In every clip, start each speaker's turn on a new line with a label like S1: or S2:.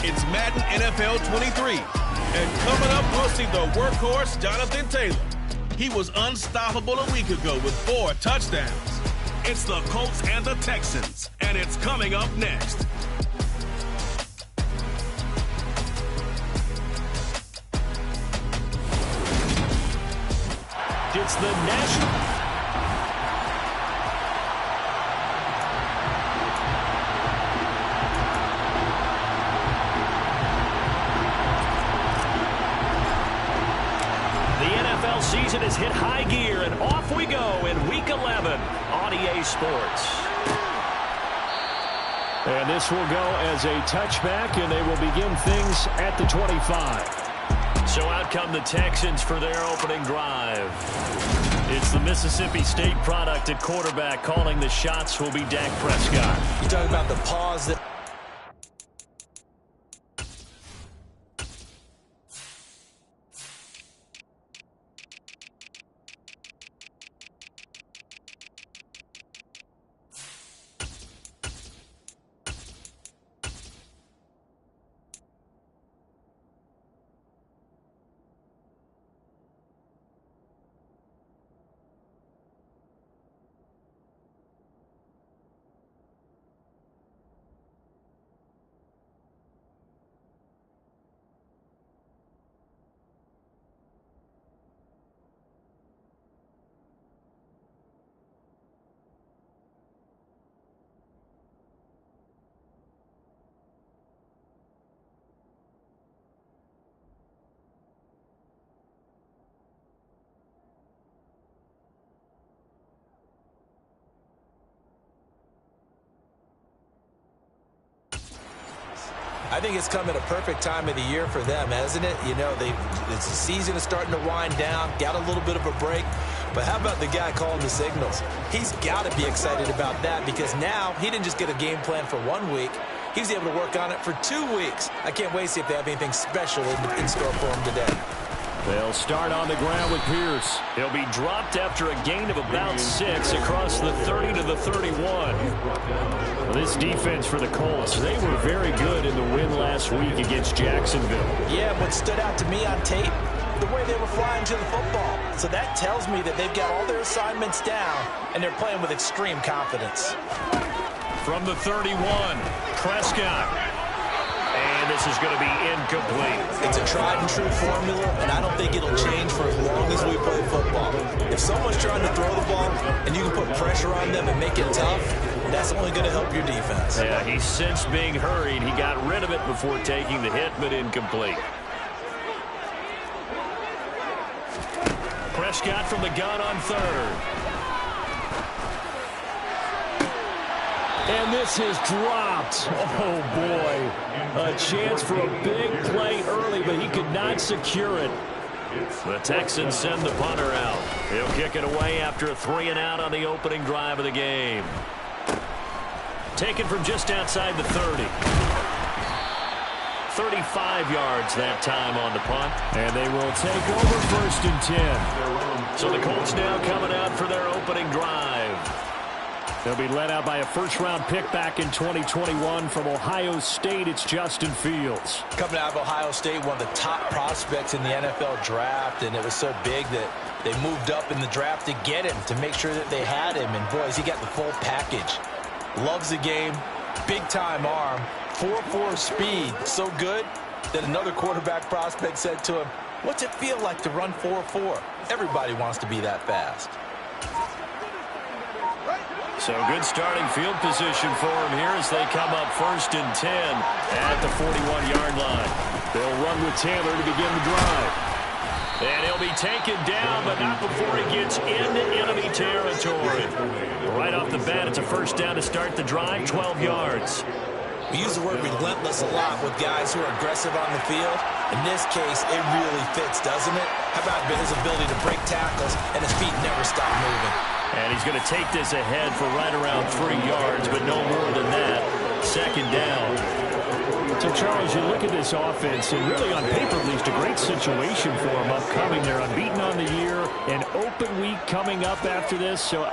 S1: It's Madden NFL 23. And coming up, we'll see the workhorse, Jonathan Taylor. He was unstoppable a week ago with 4 touchdowns. It's the Colts and the Texans, and it's coming up next.
S2: It's the National... season has hit high gear, and off we go in Week 11 on EA Sports. And this will go as a touchback, and they will begin things at the 25. So out come the Texans for their opening drive. It's the Mississippi State product at quarterback. Calling the shots will be Dak Prescott.
S3: You talk about the pause that... I think it's come at a perfect time of the year for them, hasn't it? You know, the season is starting to wind down, got a little bit of a break. But how about the guy calling the signals? He's got to be excited about that because now he didn't just get a game plan for 1 week. He was able to work on it for 2 weeks. I can't wait to see if they have anything special in store for him today.
S2: They'll start on the ground with Pierce. He'll be dropped after a gain of about 6 across the 30 to the 31. Well, this defense for the Colts, they were very good in the win last week against Jacksonville.
S3: Yeah, what stood out to me on tape, the way they were flying to the football. So that tells me that they've got all their assignments down, and they're playing with extreme confidence.
S2: From the 31, Prescott. And this is going to be incomplete.
S3: It's a tried-and-true formula, and I don't think it'll change for as long as we play football. If someone's trying to throw the ball and you can put pressure on them and make it tough, that's only going to help your defense.
S2: Yeah, he's since being hurried. He got rid of it before taking the hit, but incomplete. Prescott from the gun on 3rd. And this is dropped. Oh, boy. A chance for a big play early, but he could not secure it. The Texans send the punter out. He'll kick it away after a 3-and-out on the opening drive of the game. Taken from just outside the 30. 35 yards that time on the punt. And they will take over 1st and 10. So the Colts now coming out for their opening drive. They'll be led out by a first-round pick back in 2021 from Ohio State. It's Justin Fields.
S3: Coming out of Ohio State, one of the top prospects in the NFL draft, and it was so big that they moved up in the draft to get him, to make sure that they had him. And, boys, he got the full package. Loves the game, big-time arm, 4.4 speed, so good that another quarterback prospect said to him, "What's it feel like to run 4.4? Everybody wants to be that fast."
S2: So good starting field position for him here as they come up 1st and 10 at the 41-yard line. They'll run with Taylor to begin the drive. And he'll be taken down, but not before he gets into enemy territory. Right off the bat, it's a first down to start the drive, 12 yards.
S3: We use the word relentless a lot with guys who are aggressive on the field. In this case, it really fits, doesn't it? How about his ability to break tackles and his feet never stop moving?
S2: And he's going to take this ahead for right around 3 yards, but no more than that. 2nd down. So, Charles, you look at this offense, and really on paper, at least, a great situation for them upcoming. They're unbeaten on the year, an open week coming up after this. So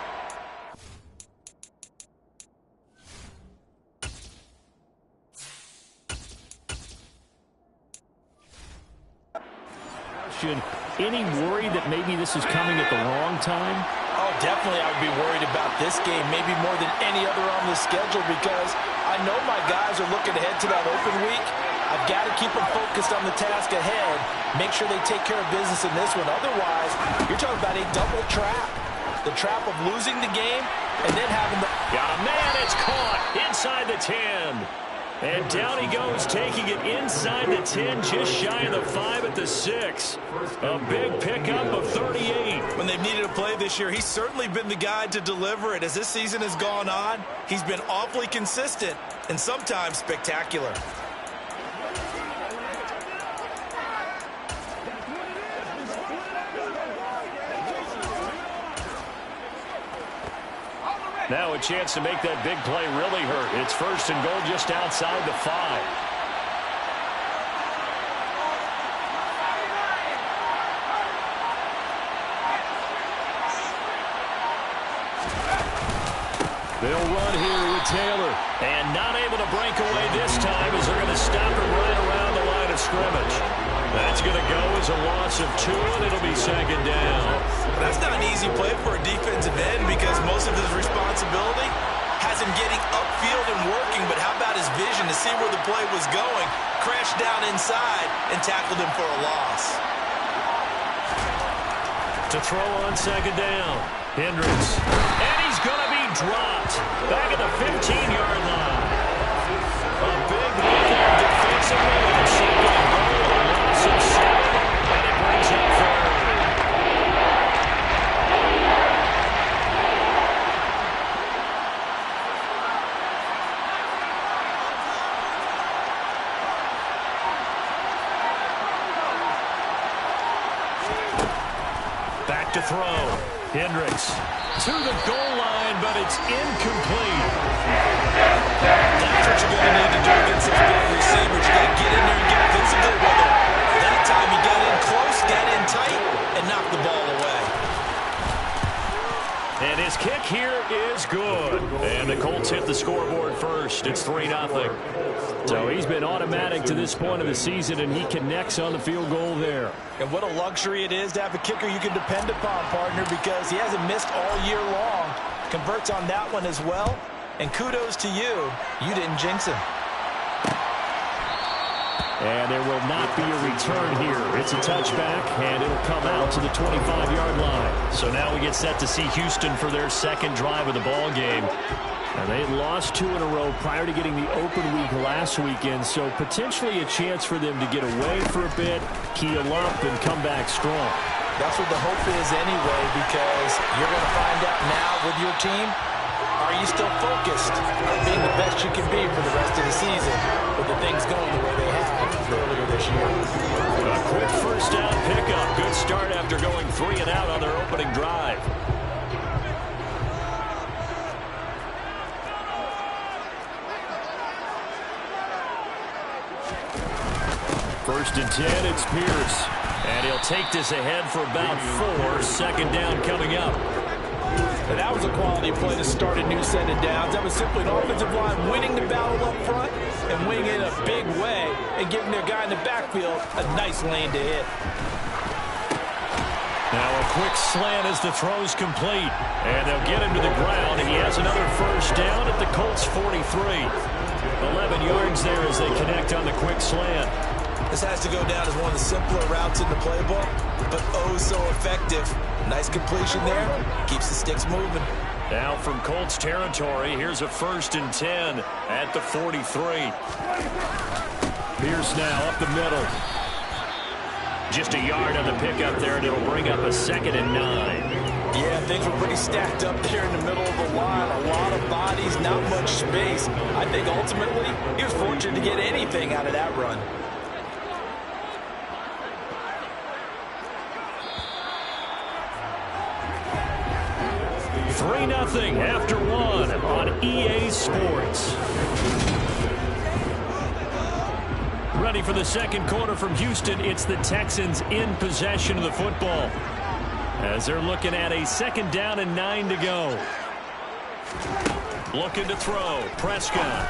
S2: question, any worry that maybe this is coming at the wrong time?
S3: Oh, definitely I would be worried about this game, maybe more than any other on the schedule, because I know my guys are looking ahead to that open week. I've got to keep them focused on the task ahead, make sure they take care of business in this one. Otherwise, you're talking about a double trap. The trap of losing the game and then having the...
S2: Got a man, it's caught inside the 10. And down he goes, taking it inside the 10, just shy of the 5 at the 6. A big pickup of 38.
S3: When they've needed a play this year, he's certainly been the guy to deliver it. As this season has gone on, he's been awfully consistent and sometimes spectacular.
S2: Now a chance to make that big play really hurt. It's first and goal just outside the 5. They'll run here with Taylor. And not able to break away this time as they're going to stop him right around the line of scrimmage. That's going to go as a loss of 2, and it'll be second down.
S3: That's not an easy play for a defensive end because most of his responsibility has him getting upfield and working, but how about his vision to see where the play was going, crashed down inside, and tackled him for a loss.
S2: To throw on second down, Hendricks. And he's going to be dropped back at the 15-yard line. A big look at defensively and second and goal. A loss of 7, and it brings up third. Back to throw. Hendricks to the goal line, but it's incomplete.
S3: That's what you're going to need to do against those big receivers. You got to get in there and get physical with them. That time you got in close, got in tight, and knocked the ball away.
S2: And his kick here is good. And the Colts hit the scoreboard first. It's 3-0. So he's been automatic to this point of the season, and he connects on the field goal there.
S3: And what a luxury it is to have a kicker you can depend upon, partner, because he hasn't missed all year long. Converts on that one as well. And kudos to you. You didn't jinx him.
S2: And there will not be a return here. It's a touchback, and it'll come out to the 25-yard line. So now we get set to see Houston for their second drive of the ball game. And they lost 2 in a row prior to getting the open week last weekend, so potentially a chance for them to get away for a bit, keel up, and come back strong.
S3: That's what the hope is anyway, because you're going to find out now with your team, are you still focused on being the best you can be for the rest of the season with the things going the way they have earlier this year?
S2: A quick first down pickup. Good start after going 3 and out on their opening drive. First and 10, it's Pierce. And he'll take this ahead for about 4. Second down coming up.
S3: And that was a quality play to start a new set of downs. That was simply an offensive line winning the battle up front and winning it in a big way and giving their guy in the backfield a nice lane to hit.
S2: Now a quick slant as the throw's complete. And they'll get him to the ground. He has another first down at the Colts 43. 11 yards there as they connect on the quick slant.
S3: This has to go down as one of the simpler routes in the playbook, but oh so effective. Nice completion there. Keeps the sticks moving.
S2: Now from Colts territory, here's a first and 10 at the 43. Pierce now up the middle. Just a yard on the pickup there, and it'll bring up a 2nd and 9.
S3: Yeah, things were pretty stacked up there in the middle of the line. A lot of bodies, not much space. I think ultimately he was fortunate to get anything out of that run.
S2: 3-0 after 1 on EA Sports. Ready for the second quarter from Houston. It's the Texans in possession of the football as they're looking at a 2nd down and 9 to go. Looking to throw. Prescott.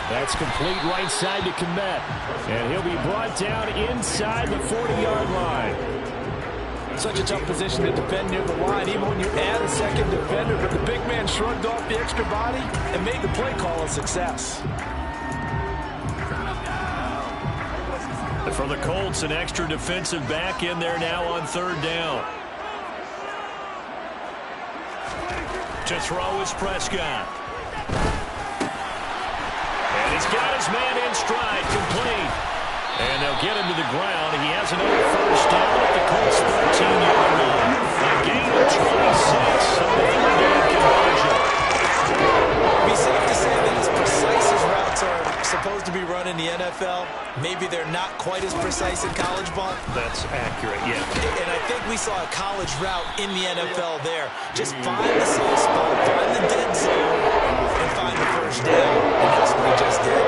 S2: That's complete right side to Kmet. And he'll be brought down inside the 40-yard line.
S3: Such a tough position to defend near the line, even when you add a second defender. But the big man shrugged off the extra body and made the play call a success.
S2: For the Colts, an extra defensive back in there now on 3rd down. To throw is Prescott. And he's got his man in stride, complete. And they'll get him to the ground. He has another 1st down at the Colts' 13-yard line. A gain of 26 on the 3rd conversion.
S3: It'd be safe to say that as precise as routes are supposed to be run in the NFL, maybe they're not quite as precise in college ball.
S2: That's accurate, yeah.
S3: And I think we saw a college route in the NFL there. Just find the soft spot, find the dead zone, and find the 1st down. And that's what he just did.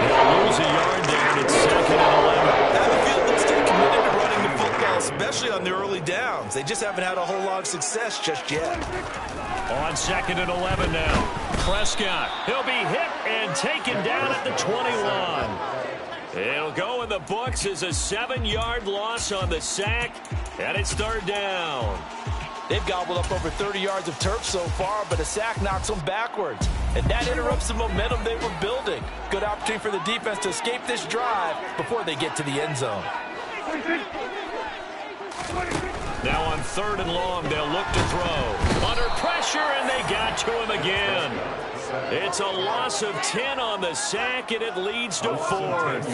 S2: They'll lose a yard there, and it's 2nd and 11.
S3: I have a feeling they'll stay committed to running the football, especially on the early downs. They just haven't had a whole lot of success just yet.
S2: On 2nd and 11 now. Prescott, he'll be hit and taken down at the 21. It'll go in the books as a 7-yard loss on the sack, and it's 3rd down.
S3: They've gobbled up over 30 yards of turf so far, but a sack knocks them backwards. And that interrupts the momentum they were building. Good opportunity for the defense to escape this drive before they get to the end zone.
S2: Now on 3rd and long, they'll look to throw. Under pressure, and they got to him again. It's a loss of 10 on the sack, and it leads to 4th.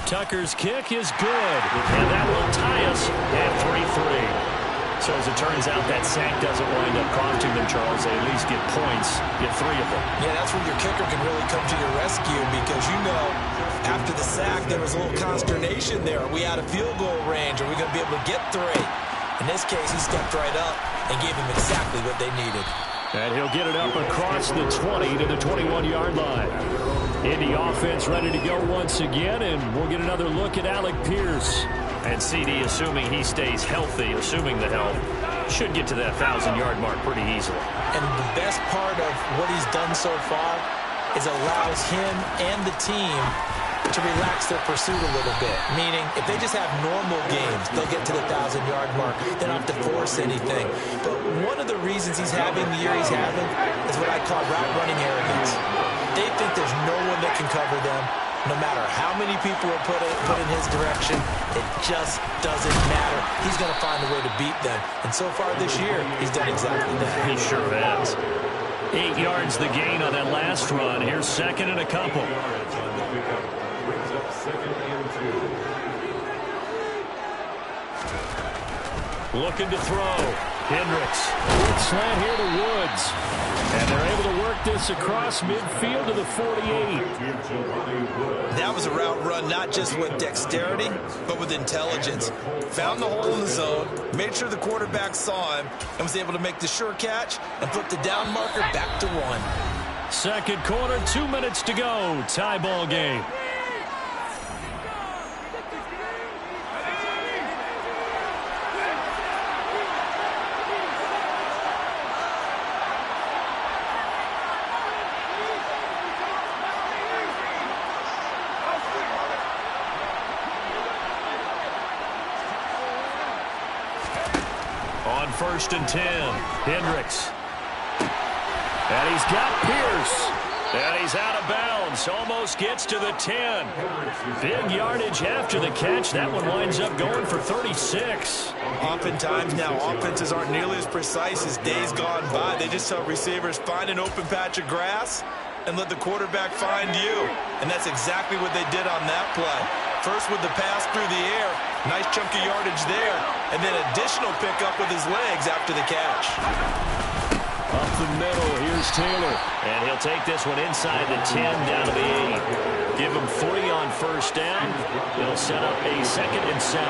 S2: Tucker's kick is good, and that will tie us at 3-3. So as it turns out, that sack doesn't wind up costing them, Charles. They at least get points, get 3 of them.
S3: Yeah, that's where your kicker can really come to your rescue because, you know, after the sack, there was a little consternation there. Are we out of field goal range? Are we going to be able to get 3? In this case, he stepped right up and gave them exactly what they needed.
S2: And he'll get it up across the 20 to the 21-yard line. Indy offense ready to go once again, and we'll get another look at Alec Pierce. And CD, assuming he stays healthy, assuming the health, should get to that 1,000-yard mark pretty easily.
S3: And the best part of what he's done so far is allows him and the team to relax their pursuit a little bit. Meaning, if they just have normal games, they'll get to the 1,000-yard mark. They don't have to force anything. But one of the reasons he's having the year he's having is what I call route-running arrogance. They think there's no one that can cover them. No matter how many people are put in his direction, it just doesn't matter. He's going to find a way to beat them. And so far this year, he's done exactly that.
S2: He sure has. 8 yards the gain on that last run. Here's 2nd and a couple. Looking to throw. Hendricks. Good slant here to Woods. And they're able to work this across midfield to the 48.
S3: That was a route run not just with dexterity, but with intelligence. Found the hole in the zone, made sure the quarterback saw him, and was able to make the sure catch and put the down marker back to 1.
S2: Second quarter, 2 minutes to go. Tie ball game. On 1st and 10, Hendricks. And he's got Pierce. And he's out of bounds. Almost gets to the 10. Big yardage after the catch. That one winds up going for 36.
S3: Oftentimes now, offenses aren't nearly as precise as days gone by. They just tell receivers, find an open patch of grass and let the quarterback find you. And that's exactly what they did on that play. First with the pass through the air. Nice chunky yardage there. And then additional pickup with his legs after the catch.
S2: Up the middle, here's Taylor. And he'll take this one inside the 10 down to the 8. Give him 3 on 1st down. They'll set up a 2nd and 7.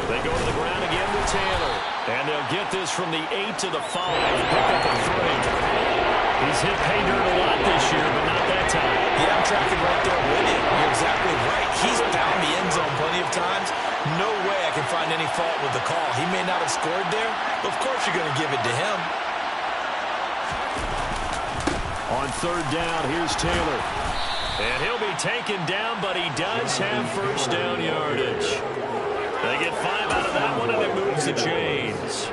S2: They go to the ground again with Taylor. And they'll get this from the 8 to the 5. Pick up a 3. He's hit pay dirt a lot this year, but not that time.
S3: Yeah, I'm tracking right there with you. You're exactly right. He's found the end zone plenty of times. No way I can find any fault with the call. He may not have scored there, but of course you're going to give it to him.
S2: On third down, here's Taylor. And he'll be taken down, but he does have first down yardage. They get 5 out of that one, and it moves the chains.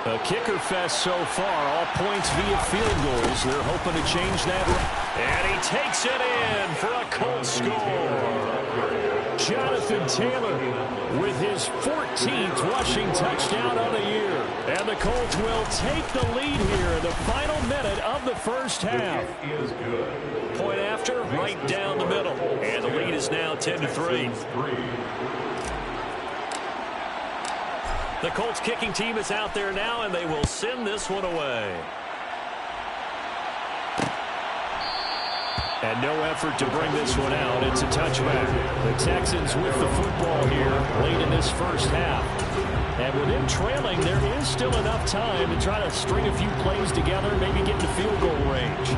S2: A kicker fest so far, all points via field goals. They're hoping to change that. And he takes it in for a Colts score. Jonathan Taylor with his 14th rushing touchdown of the year. And the Colts will take the lead here in the final minute of the first half. Point after, right down the middle. And the lead is now 10-3. The Colts kicking team is out there now, and they will send this one away. And no effort to bring this one out. It's a touchback. The Texans with the football here late in this first half. And with them trailing, there is still enough time to try to string a few plays together, maybe get into field goal range.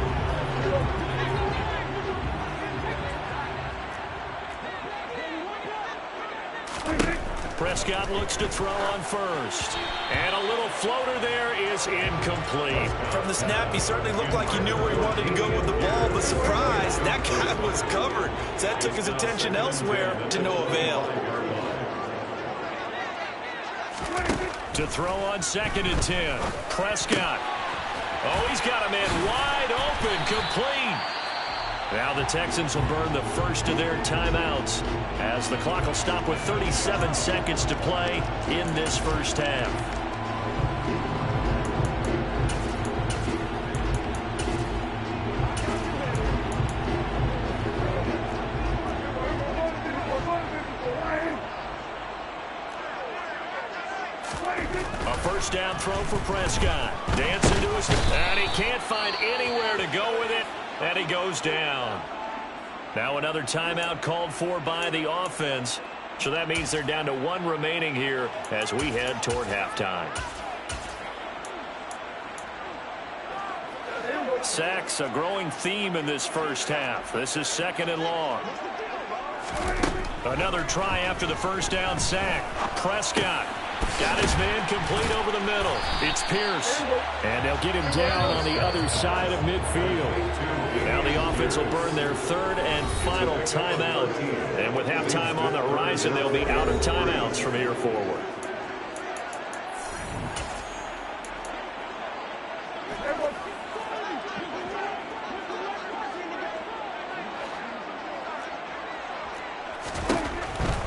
S2: Prescott looks to throw on first. And a little floater there is incomplete.
S3: From the snap, he certainly looked like he knew where he wanted to go with the ball, but surprise, that guy was covered. So that took his attention elsewhere to no avail.
S2: To throw on 2nd and 10. Prescott. Oh, he's got a man wide open, complete. Now the Texans will burn the first of their timeouts as the clock will stop with 37 seconds to play in this first half. A first down throw for Prescott. Dancing to his, and he can't find anywhere to go with it. And he goes down. Now another timeout called for by the offense. So that means they're down to 1 remaining here as we head toward halftime. Sacks, a growing theme in this first half. This is 2nd and long. Another try after the first down sack. Prescott got his man complete over the middle. It's Pierce. And they'll get him down on the other side of midfield. Now the offense will burn their 3rd and final timeout. And with halftime on the horizon, they'll be out of timeouts from here forward.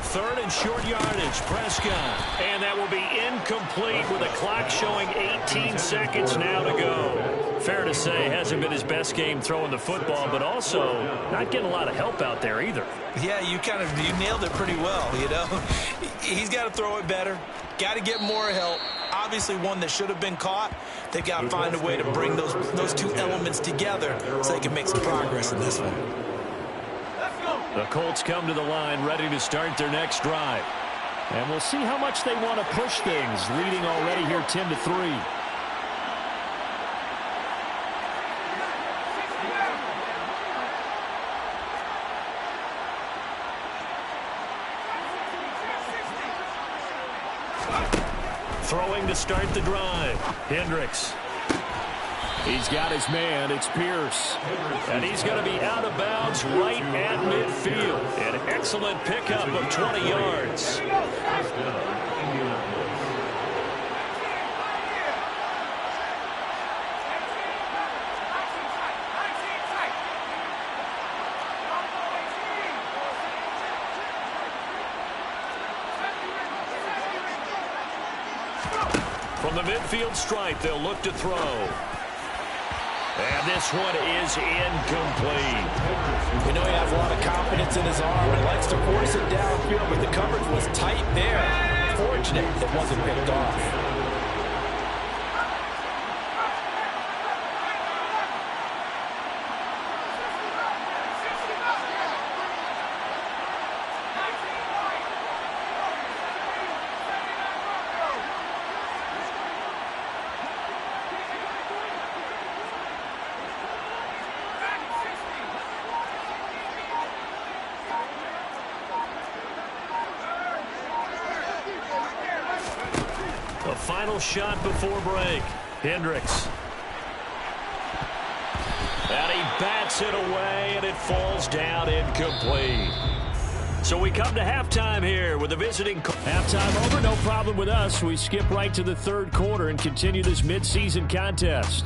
S2: Third and short yardage, Prescott. And that will be incomplete with the clock showing 18 seconds now to go. Fair to say, hasn't been his best game throwing the football, but also not getting a lot of help out there either.
S3: Yeah, you nailed it pretty well, you know. He's got to throw it better. Got to get more help. Obviously one that should have been caught. They've got to find a way to bring those two elements together so they can make some progress in this one.
S2: The Colts come to the line ready to start their next drive. And we'll see how much they want to push things, leading already here 10-3. Throwing to start the drive. Hendricks. He's got his man. It's Pierce. And he's going to be out of bounds right at midfield. An excellent pickup of 20 yards. From the midfield stripe, they'll look to throw. And this one is incomplete.
S3: You know he has a lot of confidence in his arm and likes to force it downfield, but the coverage was tight there. Fortunate it wasn't picked off.
S2: A final shot before break. Hendricks. And he bats it away, and it falls down incomplete. So we come to halftime here with the visiting. Halftime over, no problem with us. We skip right to the third quarter and continue this midseason contest.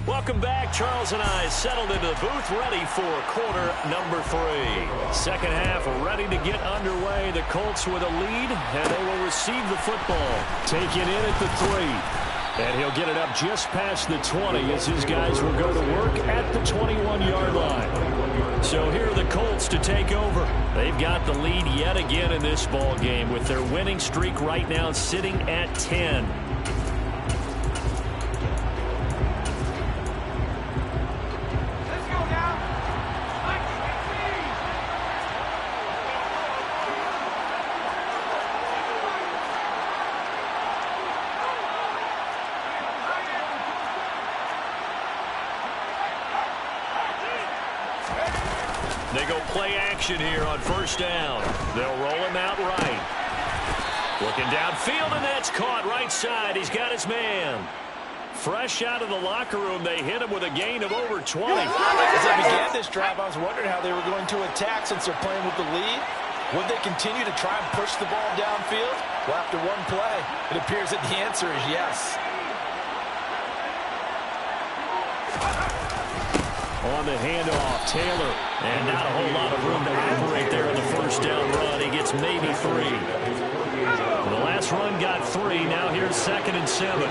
S2: Welcome back. Charles and I settled into the booth, ready for quarter number 3. Second half ready to get underway. The Colts with a lead, and they will receive the football. Take it in at the 3. And he'll get it up just past the 20 as his guys will go to work at the 21-yard line. So here are the Colts to take over. They've got the lead yet again in this ball game with their winning streak right now sitting at 10. They go play action here on first down. They'll roll him out right. Looking downfield, and that's caught right side. He's got his man. Fresh out of the locker room, they hit him with a gain of over 20.
S3: As they began this drive, I was wondering how they were going to attack since they're playing with the lead. Would they continue to try and push the ball downfield? Well, after one play, it appears that the answer is yes.
S2: On the handoff, Taylor. And not a whole lot of room to operate there in the first down run. He gets maybe 3. The last run got 3. Now here's 2nd and 7.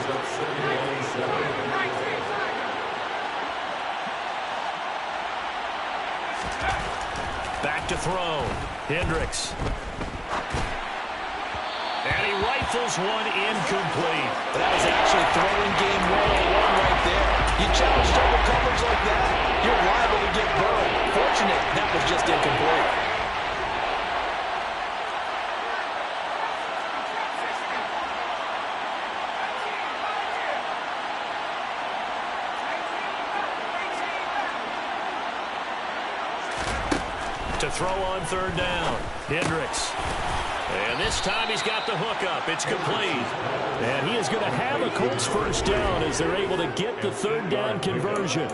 S2: Back to throw. Hendricks. And he rifles one incomplete.
S3: That was actually throwing game 101 right there. You challenge double coverage like that, you're liable to get burned. Fortunate, that was just incomplete.
S2: To throw on third down, Hendricks. And this time he's got the hook up. It's complete. And he is going to have a Colts first down as they're able to get the third down conversion.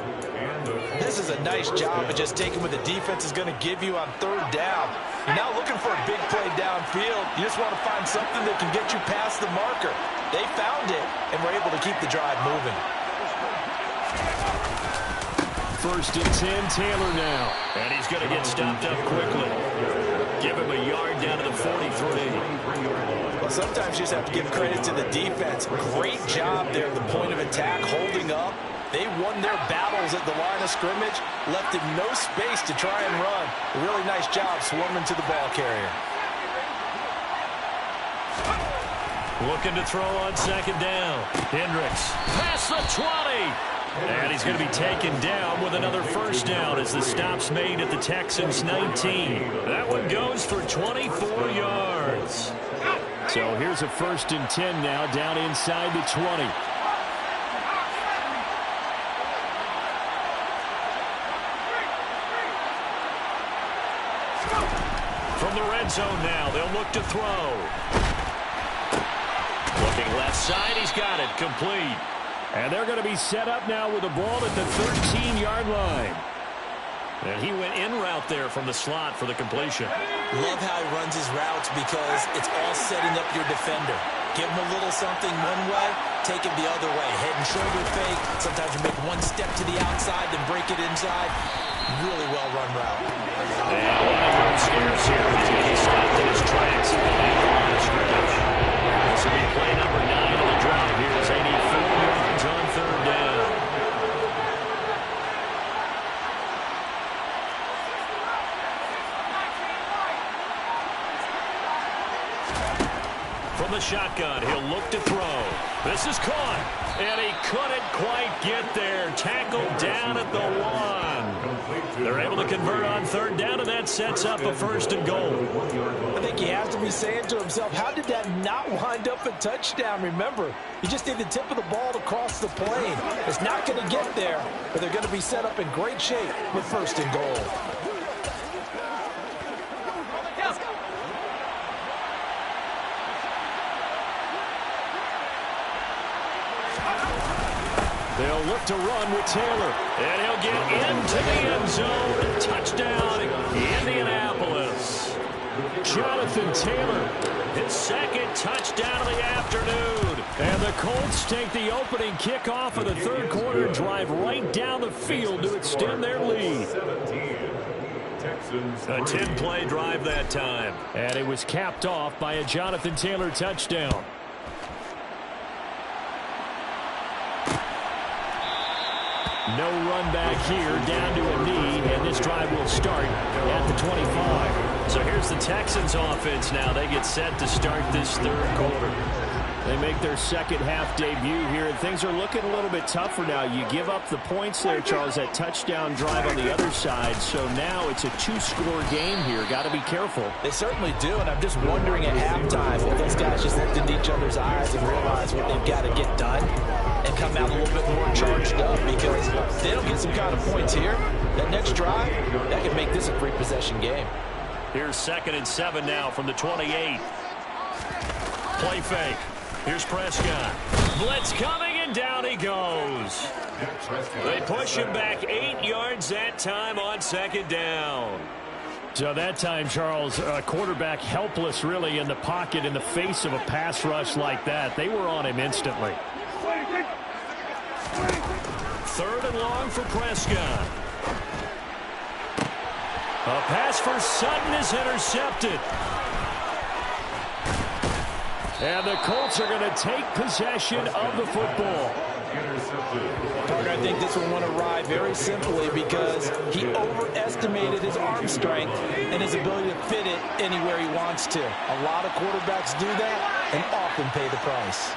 S3: This is a nice job of just taking what the defense is going to give you on third down. You're not looking for a big play downfield. You just want to find something that can get you past the marker. They found it and were able to keep the drive moving.
S2: First and 10, Taylor now. And he's going to get stopped up quickly. Give him a yard down to the 43.
S3: Well, sometimes you just have to give credit to the defense. Great job there at the point of attack, holding up. They won their battles at the line of scrimmage, left him no space to try and run. A really nice job swarming to the ball carrier.
S2: Looking to throw on second down. Hendricks. Past the 20. And he's going to be taken down with another first down as the stop's made at the Texans' 19. That one goes for 24 yards. So here's a 1st and 10 now down inside the 20. From the red zone now, they'll look to throw. Looking left side, he's got it, complete. And they're going to be set up now with the ball at the 13-yard line. And he went in route there from the slot for the completion.
S3: Love how he runs his routes because it's all setting up your defender. Give him a little something one way, take it the other way. Head and shoulder fake. Sometimes you make one step to the outside, then break it inside. Really well-run route.
S2: And one of those scares here. He's going to be stopped in his tracks at the line of scrimmage. This will be play number 9 of the drive here as they need 4 yards on third down. From the shotgun, he'll look to throw. This is caught, and he couldn't quite get there. Tackled down at the 1. They're able to convert on third down, and that sets up a 1st and goal.
S3: I think he has to be saying to himself, how did that not wind up a touchdown? Remember, you just need the tip of the ball to cross the plane. It's not going to get there, but they're going to be set up in great shape with 1st and goal.
S2: They'll look to run with Taylor. And he'll get into the end zone. Touchdown, Indianapolis. Jonathan Taylor, his second touchdown of the afternoon. And the Colts take the opening kickoff of the third quarter and drive right down the field to extend their lead. A 10-play drive that time. And it was capped off by a Jonathan Taylor touchdown. No run back here, down to a knee, and this drive will start at the 25. So here's the Texans offense now. They get set to start this third quarter. They make their second half debut here, and things are looking a little bit tougher now. You give up the points there, Charles, that touchdown drive on the other side. So now it's a two-score game here. Got to be careful.
S3: They certainly do, and I'm just wondering at halftime if those guys just looked into each other's eyes and realized what they've got to get done and come out a little bit more charged up, because if they don't get some kind of points here, that next drive, that could make this a free-possession game.
S2: Here's 2nd and 7 now from the 28. Play fake. Here's Prescott. Blitz coming, and down he goes. They push him back 8 yards that time on 2nd down. So that time, Charles, quarterback helpless really in the pocket in the face of a pass rush like that. They were on him instantly. 3rd and long for Prescott. A pass for Sutton is intercepted. And the Colts are going to take possession of the football.
S3: I think this one went awry very simply because he overestimated his arm strength and his ability to fit it anywhere he wants to. A lot of quarterbacks do that and often pay the price.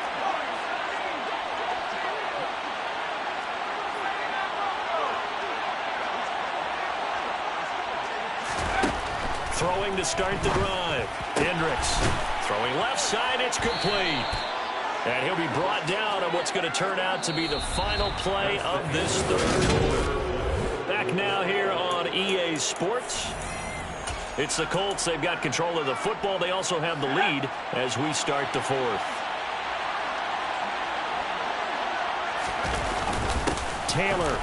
S2: Throwing to start the drive. Hendricks throwing left side. It's complete. And he'll be brought down on what's going to turn out to be the final play of this third quarter. Back now here on EA Sports. It's the Colts. They've got control of the football. They also have the lead as we start the fourth. Taylor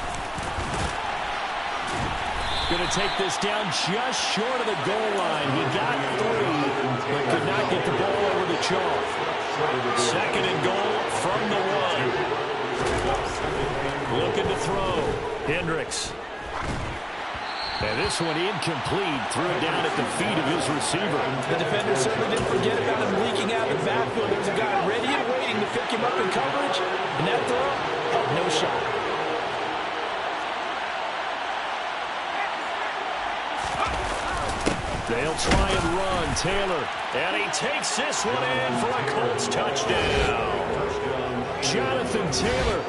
S2: going to take this down just short of the goal line. He got 3, but could not get the ball over the chalk. 2nd and goal from the 1. Looking to throw. Hendricks. And this one incomplete. Threw it down at the feet of his receiver.
S3: The defender certainly didn't forget about him leaking out of the backfield. There's a guy ready and waiting to pick him up in coverage. And that throw, no shot.
S2: They'll try and run. Taylor. And he takes this one in for a Colts touchdown. Jonathan Taylor,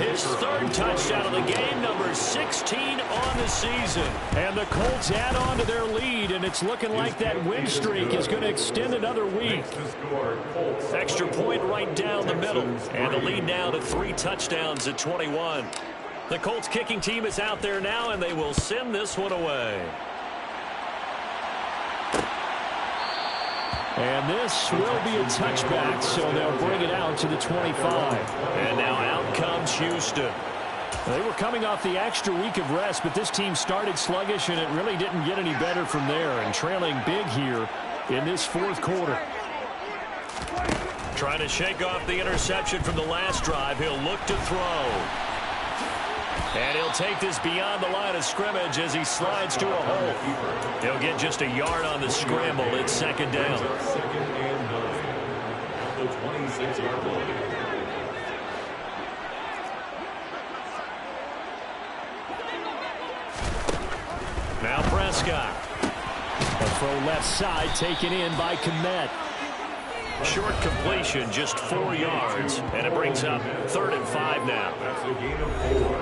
S2: his 3rd touchdown of the game, number 16 on the season. And the Colts add on to their lead, and it's looking like that win streak is going to extend another week. Extra point right down the middle. And the lead now to 3 touchdowns at 21. The Colts kicking team is out there now, and they will send this one away. And this will be a touchback, so they'll bring it out to the 25. And now out comes Houston. They were coming off the extra week of rest, but this team started sluggish, and it really didn't get any better from there. And trailing big here in this fourth quarter. Trying to shake off the interception from the last drive. He'll look to throw. And he'll take this beyond the line of scrimmage as he slides to a hole. He'll get just a yard on the scramble. It's 2nd down. Now Prescott. A throw left side taken in by Kmet. Short completion, just 4 yards. And it brings up 3rd and 5 now. That's a gain of 4.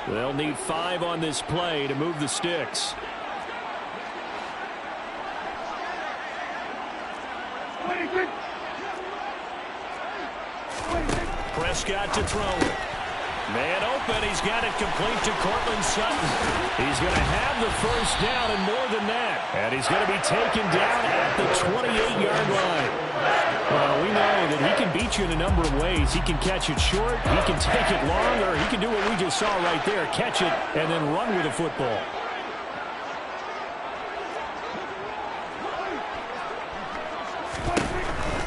S2: They'll need 5 on this play to move the sticks. Prescott to throw it. Man open. He's got it complete to Cortland Sutton. He's going to have the first down and more than that. And he's going to be taken down at the 28-yard line. Well, we know that he can beat you in a number of ways. He can catch it short, he can take it long, or he can do what we just saw right there, catch it and then run with the football.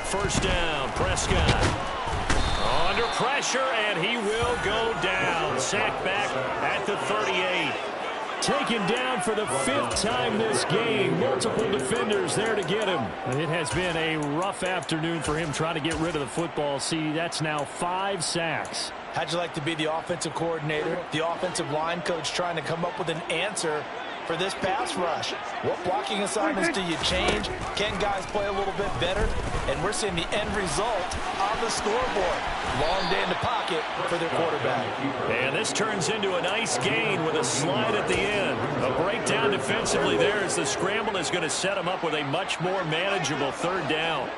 S2: First down, Prescott. Under pressure, and he will go down. Sacked back at the 38. Taken down for the 5th time this game. Multiple defenders there to get him. It has been a rough afternoon for him trying to get rid of the football. See, that's now 5 sacks.
S3: How'd you like to be the offensive coordinator, the offensive line coach trying to come up with an answer for this pass rush? What blocking assignments do you change? Can guys play a little bit better? And we're seeing the end result on the scoreboard. Long day in the pocket for their quarterback.
S2: And this turns into a nice gain with a slide at the end. A breakdown defensively there as the scramble is going to set him up with a much more manageable 3rd down.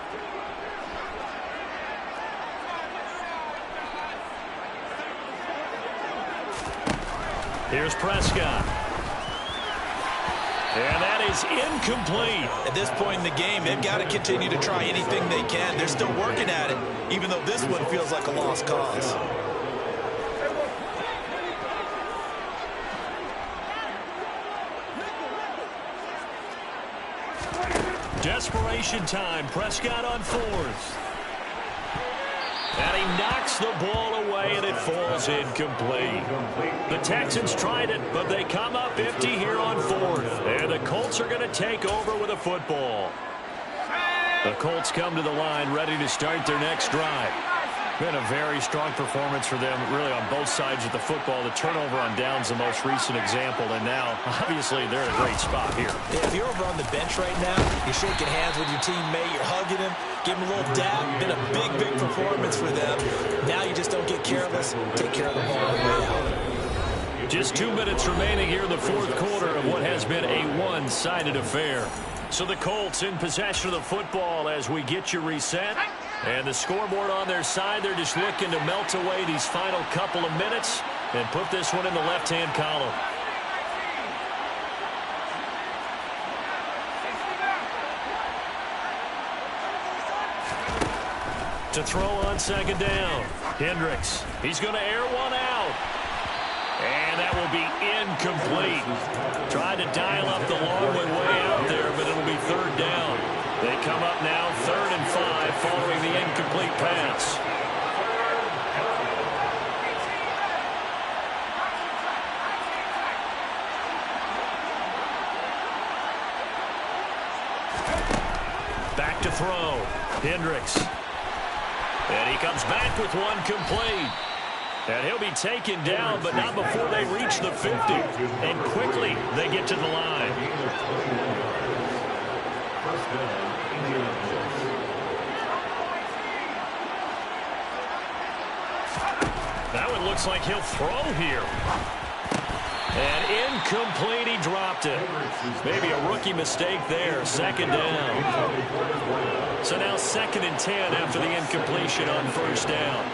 S2: Here's Prescott. And that is incomplete.
S3: At this point in the game, they've got to continue to try anything they can. They're still working at it, even though this one feels like a lost cause.
S2: Desperation time. Prescott on 4th. And he knocks the ball away, and it falls incomplete. The Texans tried it, but they come up empty here on 4th. And the Colts are going to take over with a football. The Colts come to the line ready to start their next drive. Been a very strong performance for them, really, on both sides of the football. The turnover on downs, the most recent example, and now, obviously, they're in a great spot here.
S3: If you're over on the bench right now, you're shaking hands with your teammate, you're hugging him, give him a little dab. Been a big, big performance for them. Now you just don't get careless. Take care of the ball on the way out.
S2: Just 2 minutes remaining here in the 4th quarter of what has been a one-sided affair. So the Colts in possession of the football as we get you reset. And the scoreboard on their side, they're just looking to melt away these final couple of minutes and put this one in the left-hand column. To throw on 2nd down, Hendricks. He's going to air one out. And that will be incomplete. Tried to dial up the long way out there, but it'll be 3rd down. They come up now 3rd and 5 following the incomplete pass. Back to throw. Hendricks. And he comes back with one complete. And he'll be taken down, but not before they reach the 50. And quickly they get to the line. That one looks like he'll throw here. And incomplete, he dropped it. Maybe a rookie mistake there. 2nd down. So now 2nd and 10 after the incompletion on 1st down.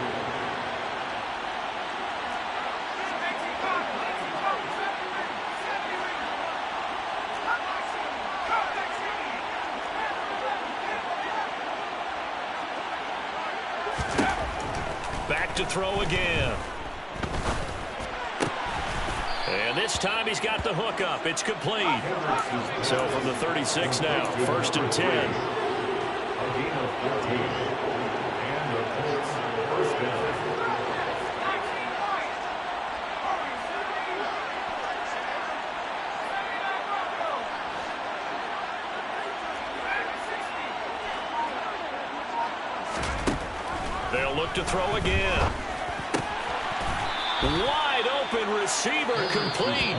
S2: Back to throw again. And this time he's got the hook up. It's complete. So from the 36 now, 1st and 10. They'll look to throw again. Wide open receiver, complete.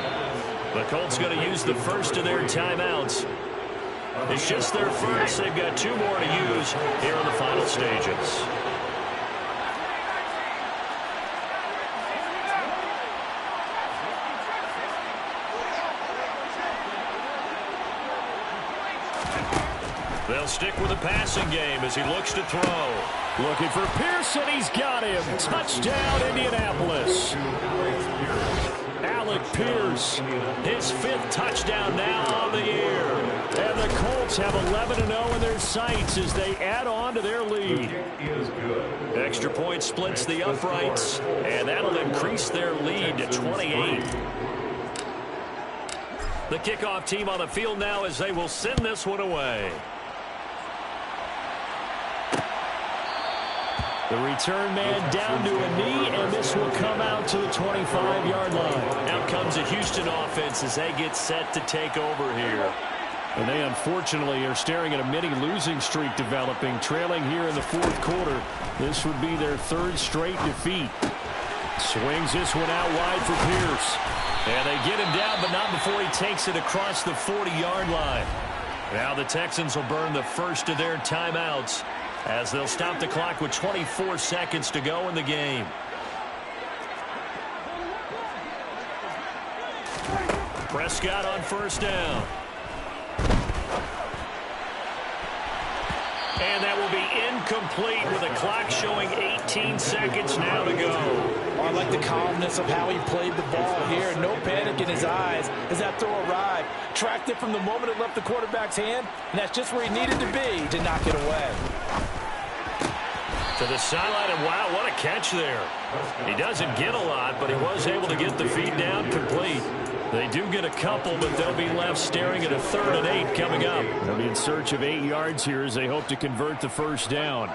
S2: The Colts going to use the first of their timeouts. It's just their first. They've got 2 more to use here in the final stages. They'll stick with the passing game as he looks to throw. Looking for Pearson. He's got him. Touchdown, Indianapolis. Allen Alec Pierce. His 5th touchdown now on the year. And the Colts have 11-0 in their sights as they add on to their lead. Extra point splits the uprights, and that'll increase their lead to 28. The kickoff team on the field now as they will send this one away. The return man down to a knee, and this will come out to the 25-yard line. Out comes the Houston offense as they get set to take over here.
S4: And they unfortunately are staring at a mini losing streak developing, trailing here in the 4th quarter. This would be their 3rd straight defeat. Swings this one out wide for Pierce.
S2: And they get him down, but not before he takes it across the 40-yard line. Now the Texans will burn the first of their timeouts as they'll stop the clock with 24 seconds to go in the game. Prescott on 1st down. And that will be incomplete with the clock showing 18 seconds now to go.
S3: I like the calmness of how he played the ball here. No panic in his eyes as that throw arrived. Tracked it from the moment it left the quarterback's hand, and that's just where he needed to be to knock it away.
S2: To the sideline, and wow, what a catch there. He doesn't get a lot, but he was able to get the feet down complete. They do get a couple, but they'll be left staring at a 3rd and 8 coming up.
S4: They'll be in search of 8 yards here as they hope to convert the 1st down.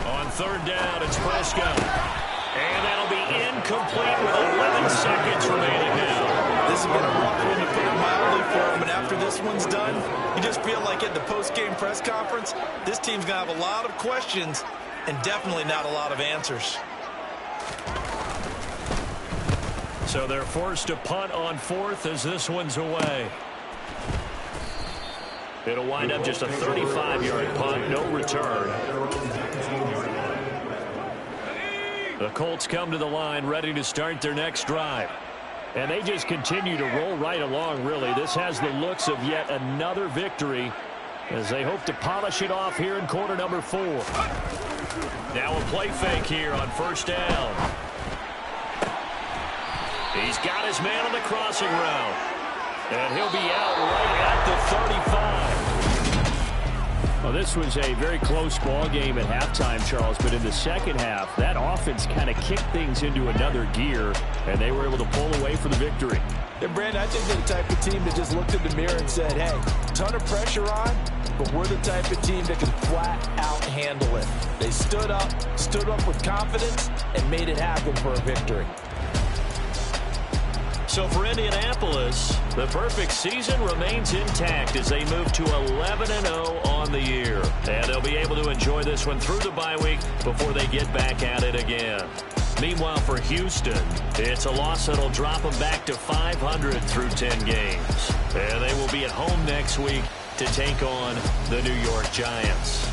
S2: On 3rd down, it's Prescott. And that'll be incomplete with 11 seconds remaining now.
S3: This has been a rough one to put it mildly for him, but after this one's done, you just feel like at the post-game press conference, this team's going to have a lot of questions and definitely not a lot of answers.
S2: So they're forced to punt on 4th as this one's away. It'll wind up just a 35-yard punt, no return. The Colts come to the line ready to start their next drive.
S4: And they just continue to roll right along, really. This has the looks of yet another victory as they hope to polish it off here in quarter number 4.
S2: Now a play fake here on 1st down. He's got his man on the crossing route. And he'll be out right at the 35.
S4: Well, this was a very close ball game at halftime, Charles, but in the second half, that offense kind of kicked things into another gear, and they were able to pull away for the victory.
S3: And Brandon, I think they're the type of team that just looked in the mirror and said, hey, ton of pressure on, but we're the type of team that can flat out handle it. They stood up with confidence, and made it happen for a victory.
S2: So for Indianapolis, the perfect season remains intact as they move to 11-0 on the year. And they'll be able to enjoy this one through the bye week before they get back at it again. Meanwhile, for Houston, it's a loss that'll drop them back to 500 through 10 games. And they will be at home next week to take on the New York Giants.